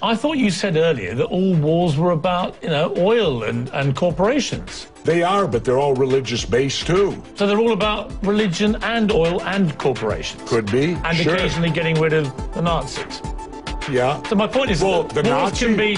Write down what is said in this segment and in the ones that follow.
I thought you said earlier that all wars were about, oil and corporations. They are, but they're all religious-based, too. So they're all about religion and oil and corporations? Could be, and sure. occasionally getting rid of the Nazis? Yeah. So my point is, well, the Nazis can be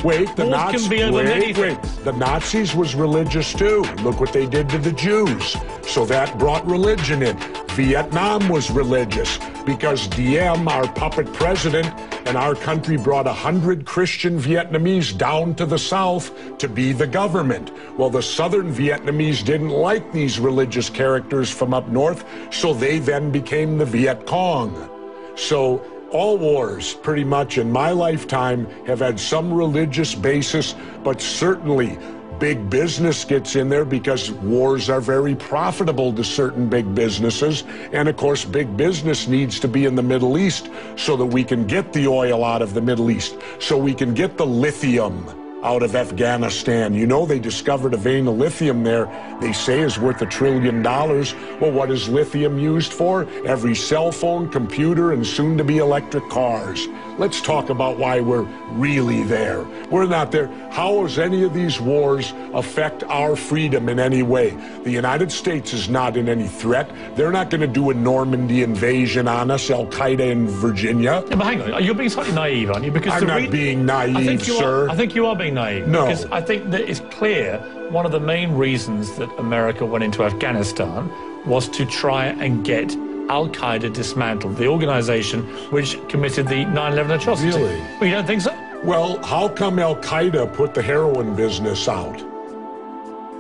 over many things. The Nazis was religious too. Look what they did to the Jews. So that brought religion in. Vietnam was religious because Diem, our puppet president, and our country brought 100 Christian Vietnamese down to the south to be the government. Well, the southern Vietnamese didn't like these religious characters from up north, so they then became the Viet Cong. So all wars, pretty much in my lifetime, have had some religious basis, but certainly big business gets in there because wars are very profitable to certain big businesses. And of course, big business needs to be in the Middle East so that we can get the oil out of the Middle East, so we can get the lithium out of Afghanistan. You know, they discovered a vein of lithium there they say is worth $1 trillion. Well, what is lithium used for? Every cell phone, computer, and soon to be electric cars. Let's talk about why we're really there. We're not there. How does any of these wars affect our freedom in any way? The United States is not in any threat. They're not going to do a Normandy invasion on us, Al-Qaeda in Virginia. Yeah, but hang on, you're being slightly naive, aren't you? Because I'm not being naive, sir. I think you are being naive. No. Because I think that it's clear one of the main reasons that America went into Afghanistan was to try and get Al-Qaeda dismantled, the organization which committed the 9/11 atrocity. Really? Well, you don't think so? Well, how come Al-Qaeda put the heroin business out?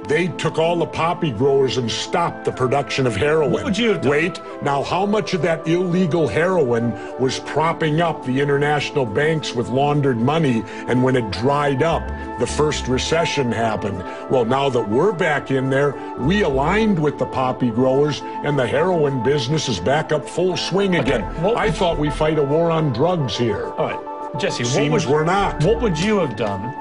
They took all the poppy growers and stopped the production of heroin. What would you have done? Wait, now how much of that illegal heroin was propping up the international banks with laundered money, and when it dried up, the first recession happened? Well, now that we're back in there, we aligned with the poppy growers, and the heroin business is back up full swing again. I thought we fight a war on drugs here. All right, Jesse, we're not. What would you have done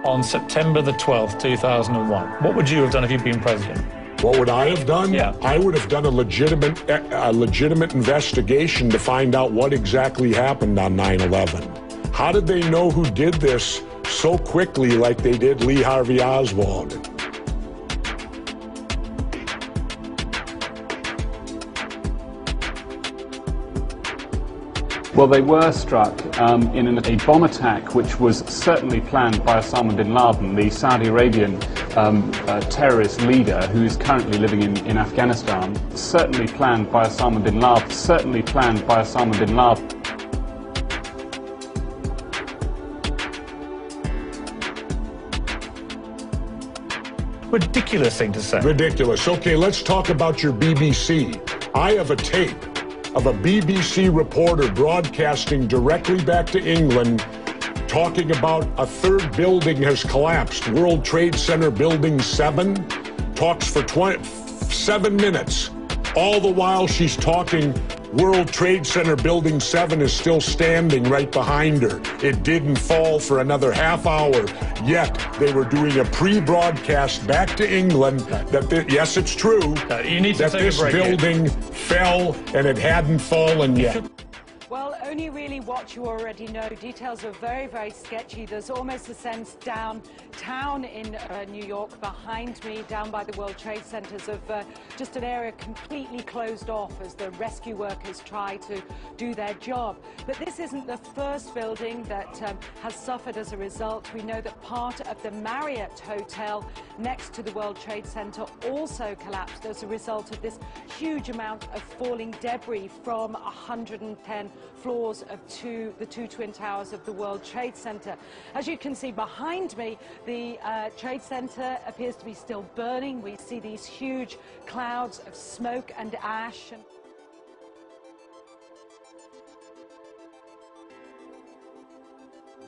on September the 12th, 2001? What would you have done if you'd been president? What would I have done? Yeah. I would have done a legitimate investigation to find out what exactly happened on 9/11. How did they know who did this so quickly like they did Lee Harvey Oswald? Well, they were struck in a bomb attack which was certainly planned by Osama bin Laden, the Saudi Arabian terrorist leader who is currently living in Afghanistan. Certainly planned by Osama bin Laden. Certainly planned by Osama bin Laden. Ridiculous thing to say. Ridiculous. Okay, let's talk about your BBC. I have a tape of a BBC reporter broadcasting directly back to England talking about a third building has collapsed. World Trade Center Building 7 talks for 7 minutes. All the while she's talking, World Trade Center Building 7 is still standing right behind her. It didn't fall for another half hour, yet they were doing a pre-broadcast back to England that, yes, it's true, you need to that this building fell and it hadn't fallen yet. Well, only really what you already know. Details are very, very sketchy. There's almost a sense downtown in New York behind me, down by the World Trade Centers, of just an area completely closed off as the rescue workers try to do their job. But this isn't the first building that has suffered as a result. We know that part of the Marriott Hotel next to the World Trade Center also collapsed as a result of this huge amount of falling debris from 110 floors of the two twin towers of the World Trade Center. As you can see behind me, the Trade Center appears to be still burning. We see these huge clouds of smoke and ash.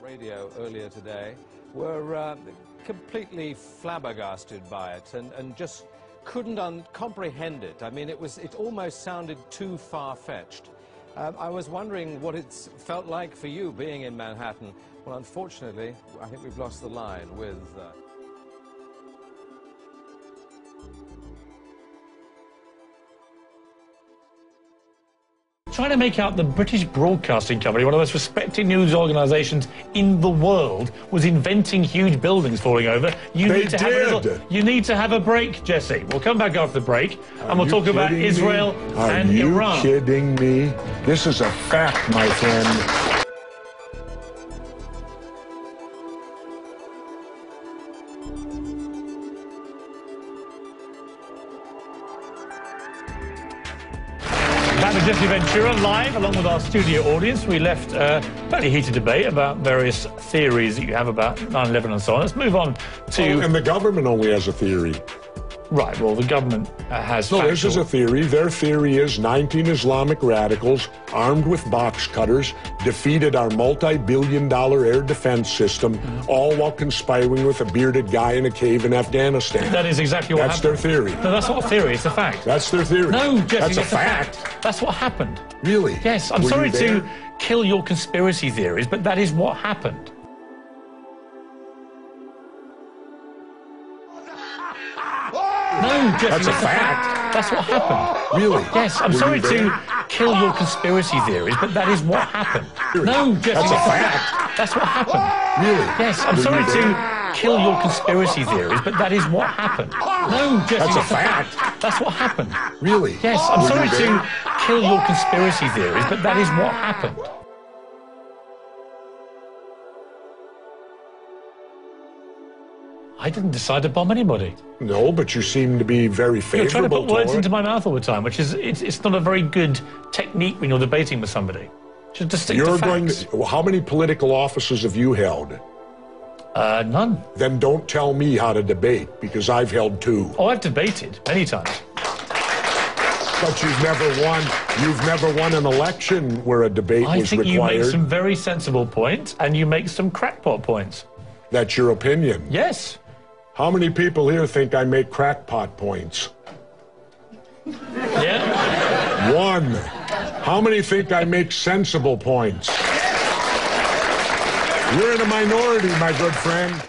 Radio earlier today were completely flabbergasted by it and just couldn't comprehend it. I mean, it almost sounded too far-fetched. I was wondering what it's felt like for you being in Manhattan. Well, unfortunately, I think we've lost the line with... Trying to make out the British Broadcasting Company, one of the most respected news organisations in the world, was inventing huge buildings falling over. You need to have a break, Jesse. We'll come back after the break, and we'll talk about Israel and Iran. Are you kidding me? This is a fact, my friend. Back to Jesse Ventura live, along with our studio audience. We left a fairly heated debate about various theories that you have about 9/11 and so on. Let's move on to... Oh, and the government only has a theory. Right, well, the government has... No, this is a theory. Their theory is 19 Islamic radicals, armed with box cutters, defeated our multi-billion-dollar air defense system, all while conspiring with a bearded guy in a cave in Afghanistan. That is exactly what happened. That's their theory. No, that's not a theory, it's a fact. That's their theory. No, Jesse, that's a fact. That's what happened. Really? Yes, I'm sorry to kill your conspiracy theories, but that is what happened. No, Jesse, that's a fact. That's what happened. Really? Yes, I'm sorry to kill your conspiracy theories, but that is what happened. No, Jesse, that's a fact. That's what happened. Really? Yes, I'm sorry to kill your conspiracy theories, but that is what happened. No, Jesse, that's a fact. That's what happened. Really? Yes, I'm sorry to kill your conspiracy theories, but that is what happened. I didn't decide to bomb anybody. No, but you seem to be very favorable. You're trying to put words into my mouth all the time, which is it's not a very good technique when you're debating with somebody. Just stick to facts. How many political offices have you held? None. Then don't tell me how to debate, because I've held 2. Oh, I've debated many times. But you've never won an election where a debate was required. I think you make some very sensible points, and you make some crackpot points. That's your opinion? Yes. How many people here think I make crackpot points? Yeah. 1. How many think I make sensible points? You're in a minority, my good friend.